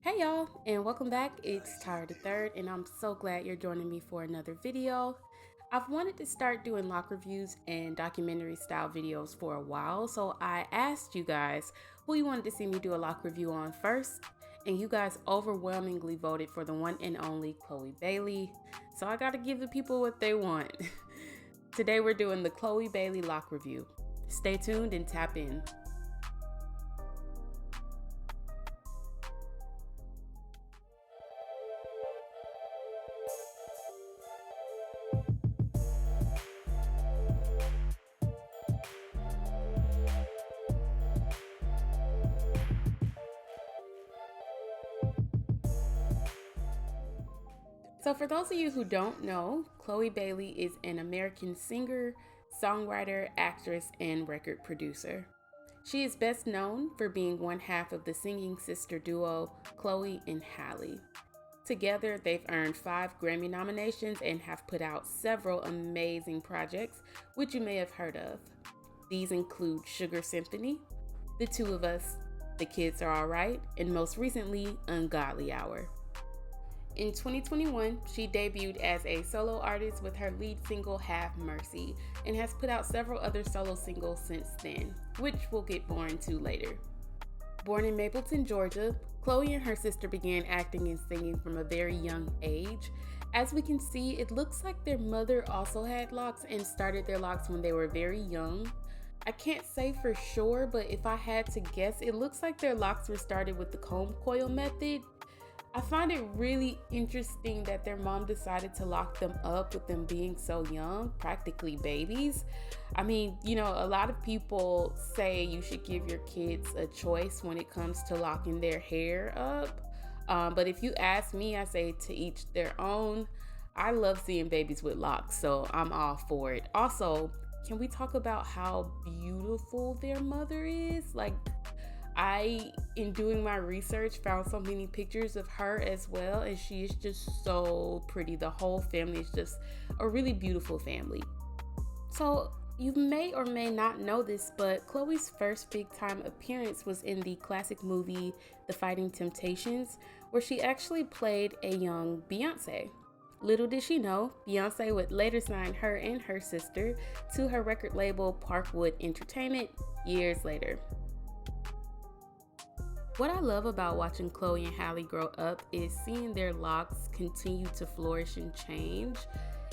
Hey y'all, and welcome back. It's TYRATHERD, and I'm so glad you're joining me for another video. I've wanted to start doing lock reviews and documentary style videos for a while, so I asked you guys who you wanted to see me do a lock review on first, and you guys overwhelmingly voted for the one and only Chloe Bailey, so I gotta give the people what they want. Today we're doing the Chloe Bailey lock review. Stay tuned and tap in. So for those of you who don't know, Chloe Bailey is an American singer, songwriter, actress, and record producer. She is best known for being one half of the singing sister duo Chloe and Halle. Together, they've earned 5 Grammy nominations and have put out several amazing projects, which you may have heard of. These include Sugar Symphony, The Two of Us, The Kids Are Alright, and most recently, Ungodly Hour. In 2021, she debuted as a solo artist with her lead single Have Mercy and has put out several other solo singles since then, which we'll get more into later. Born in Mapleton, Georgia, Chloe and her sister began acting and singing from a very young age. As we can see, it looks like their mother also had locks and started their locks when they were very young. I can't say for sure, but if I had to guess, it looks like their locks were started with the comb coil method. I find it really interesting that their mom decided to lock them up with them being so young, practically babies. I mean, a lot of people say you should give your kids a choice when it comes to locking their hair up. But if you ask me, I say to each their own. I love seeing babies with locks, so I'm all for it. Also, can we talk about how beautiful their mother is? In doing my research, found so many pictures of her as well, and she is just so pretty. The whole family is just a really beautiful family. So you may or may not know this, but Chloe's first big time appearance was in the classic movie The Fighting Temptations, where she actually played a young Beyonce. Little did she know, Beyonce would later sign her and her sister to her record label Parkwood Entertainment years later. What I love about watching Chloe and Halle grow up is seeing their locks continue to flourish and change.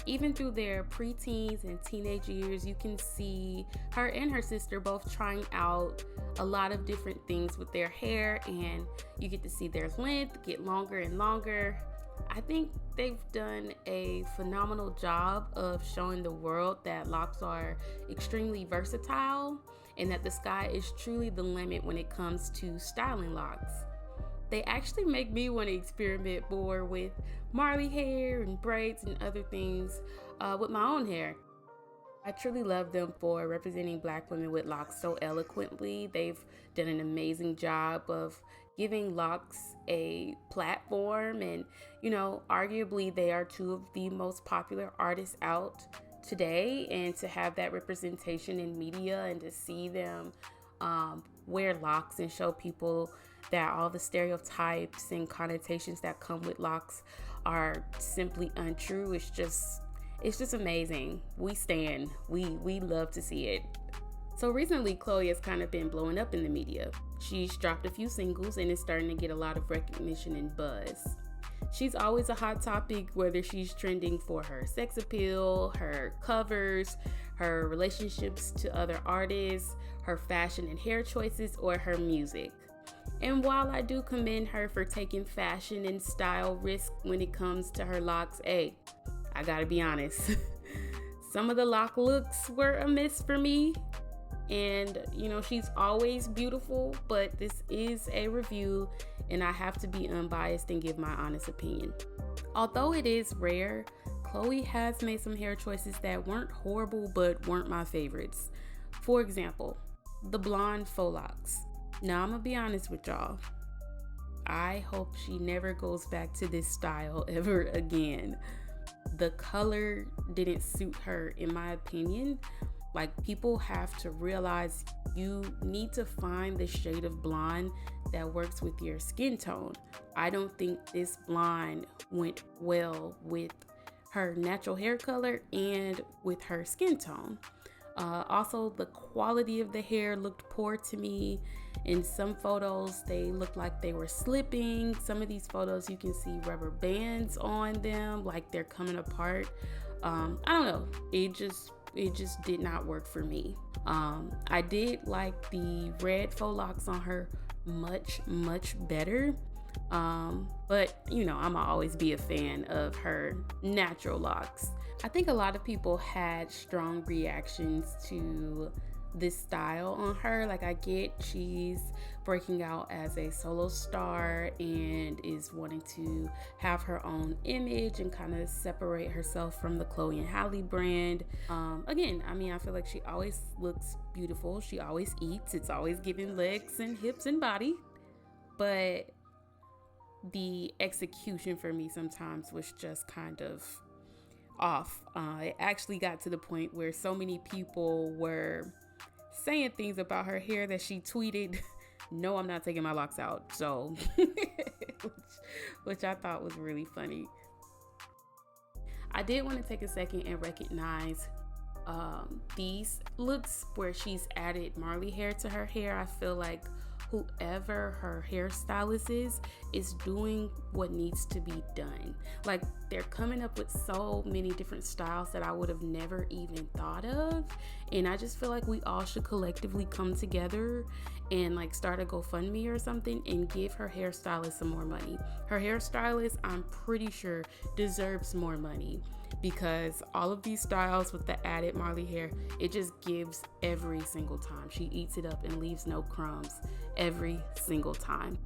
Even through their preteens and teenage years, you can see her and her sister both trying out a lot of different things with their hair, and you get to see their length get longer and longer. I think they've done a phenomenal job of showing the world that locks are extremely versatile and that the sky is truly the limit when it comes to styling locks. They actually make me want to experiment more with Marley hair and braids and other things with my own hair. I truly love them for representing Black women with locks so eloquently. They've done an amazing job of giving locks a platform, and arguably they are 2 of the most popular artists out today, and to have that representation in media and to see them wear locks and show people that all the stereotypes and connotations that come with locks are simply untrue. It's just amazing. We love to see it. So recently, Chloe has kind of been blowing up in the media. She's dropped a few singles and is starting to get a lot of recognition and buzz. She's always a hot topic, whether she's trending for her sex appeal, her covers, her relationships to other artists, her fashion and hair choices, or her music. And while I do commend her for taking fashion and style risks when it comes to her locks, I gotta be honest, some of the lock looks were a miss for me. And she's always beautiful, but this is a review and I have to be unbiased and give my honest opinion. Although it is rare, Chloe has made some hair choices that weren't horrible but weren't my favorites. For example, the blonde faux locks. Now I'm gonna be honest with y'all. I hope she never goes back to this style ever again. The color didn't suit her, in my opinion. People have to realize you need to find the shade of blonde that works with your skin tone. I don't think this blonde went well with her natural hair color and with her skin tone. Also, the quality of the hair looked poor to me. In some photos, they looked like they were slipping. Some of these photos, you can see rubber bands on them, like they're coming apart. I don't know. It just did not work for me. I did like the red faux locks on her much better. But you know, I'ma always be a fan of her natural locks. I think a lot of people had strong reactions to this style on her. Like, I get she's breaking out as a solo star and is wanting to have her own image and kind of separate herself from the Chloe and Halle brand. Again, I mean, I feel like she always looks beautiful. She always eats. It's always giving legs and hips and body. But the execution for me sometimes was just kind of off. It actually got to the point where so many people were saying things about her hair that she tweeted, "No, I'm not taking my locks out." So, which I thought was really funny. I did want to take a second and recognize these looks where she's added Marley hair to her hair. I feel like whoever her hairstylist is doing what needs to be done. Like, they're coming up with so many different styles that I would have never even thought of, and I just feel like we all should collectively come together and like start a GoFundMe or something and give her hairstylist some more money. Her hairstylist, I'm pretty sure, deserves more money, because all of these styles with the added Marley hair, it just gives every single time. She eats it up and leaves no crumbs every single time.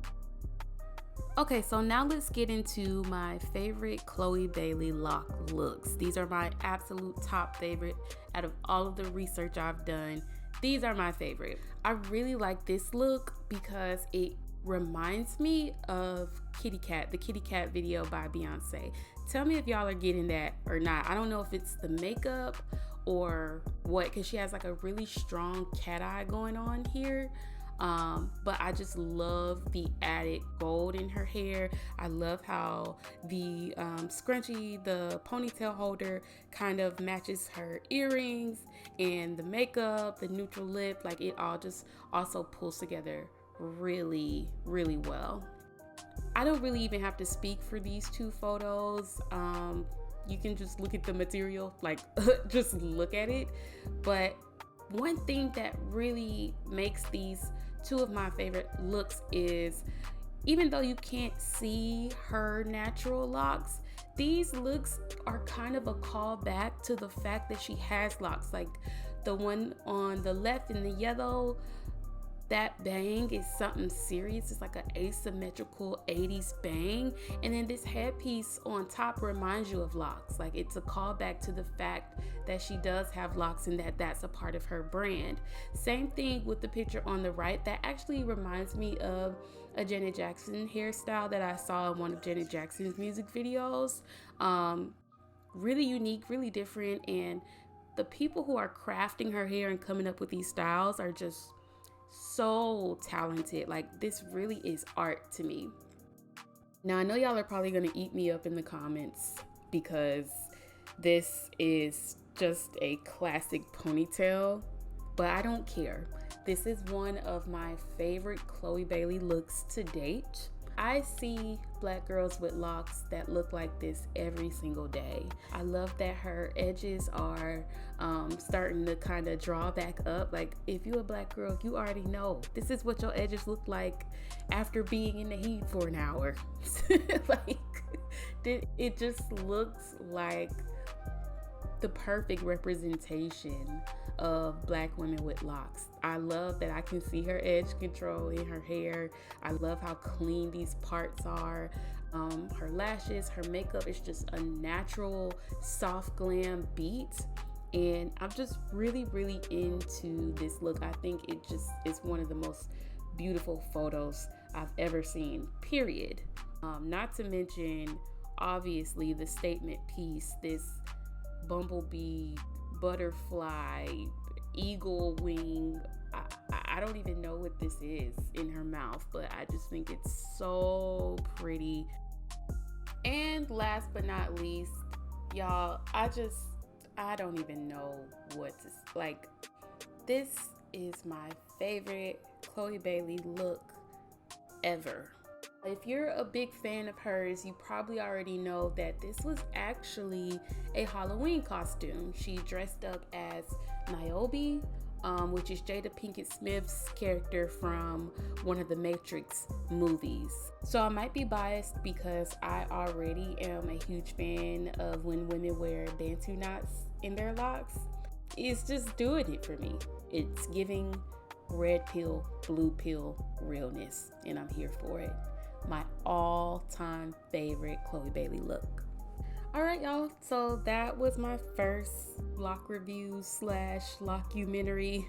Okay, so now let's get into my favorite Chloe Bailey lock looks. These are my absolute top favorite out of all of the research I've done. These are my favorite. I really like this look because it reminds me of Kitty Cat, the Kitty Cat video by Beyonce. Tell me if y'all are getting that or not. I don't know if it's the makeup or what, because she has like a really strong cat eye going on here. But I just love the added gold in her hair. I love how the scrunchie, the ponytail holder, kind of matches her earrings, and the makeup, the neutral lip, like it all just also pulls together really well. I don't really even have to speak for these two photos. You can just look at the material, like just look at it. But one thing that really makes these two of my favorite looks is, even though you can't see her natural locks, these looks are kind of a callback to the fact that she has locks. Like the one on the left in the yellow, that bang is something serious. It's like an asymmetrical 80s bang. And then this headpiece on top reminds you of locks. Like, it's a callback to the fact that she does have locks and that that's a part of her brand. Same thing with the picture on the right. That actually reminds me of a Janet Jackson hairstyle that I saw in one of Janet Jackson's music videos. Really unique, really different. And the people who are crafting her hair and coming up with these styles are just so talented. Like, this really is art to me. Now, I know y'all are probably gonna eat me up in the comments because this is just a classic ponytail, but I don't care. This is one of my favorite Chloe Bailey looks to date. I see black girls with locks that look like this every single day. I love that her edges are starting to kind of draw back up. Like, if you're a black girl, you already know this is what your edges look like after being in the heat for an hour. Like, it just looks like the perfect representation of black women with locks. I love that I can see her edge control in her hair. I love how clean these parts are. Her lashes, her makeup is just a natural soft glam beat, and I'm just really into this look. I think it just is one of the most beautiful photos I've ever seen, period. Not to mention, obviously, the statement piece, this bumblebee, butterfly, eagle wing. I I don't even know what this is in her mouth, but I just think it's so pretty. And last but not least, y'all, I don't even know what to, like, this is my favorite Chloe Bailey look ever. If you're a big fan of hers, you probably already know that this was actually a Halloween costume. She dressed up as Niobe, which is Jada Pinkett Smith's character from one of the Matrix movies. So I might be biased because I already am a huge fan of when women wear bantu knots in their locks. It's just doing it for me. It's giving red pill, blue pill realness, and I'm here for it. My all-time favorite Chloe Bailey look. All right, y'all, so that was my first lock review / lockumentary.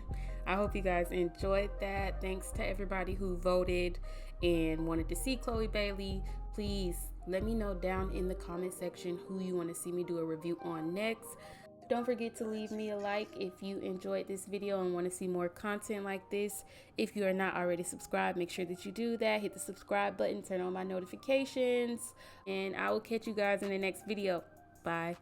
I hope you guys enjoyed that. Thanks to everybody who voted and wanted to see Chloe Bailey. Please let me know down in the comment section who you want to see me do a review on next. Don't forget to leave me a like if you enjoyed this video and want to see more content like this. If you are not already subscribed, make sure that you do that. Hit the subscribe button, turn on my notifications, and I will catch you guys in the next video. Bye.